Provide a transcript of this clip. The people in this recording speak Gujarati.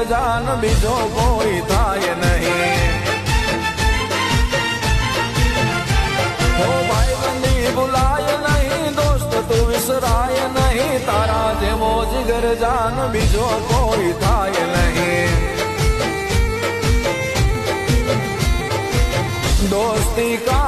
જાન બીજો કોઈ થાય નહીં. ઓ ભાઈ બંધી ભૂલાય નહીં, દોસ્ત તું વિસરાય નહીં, તારા જેવો જીગર જાન બીજો કોઈ થાય નહીં. દોસ્તી કા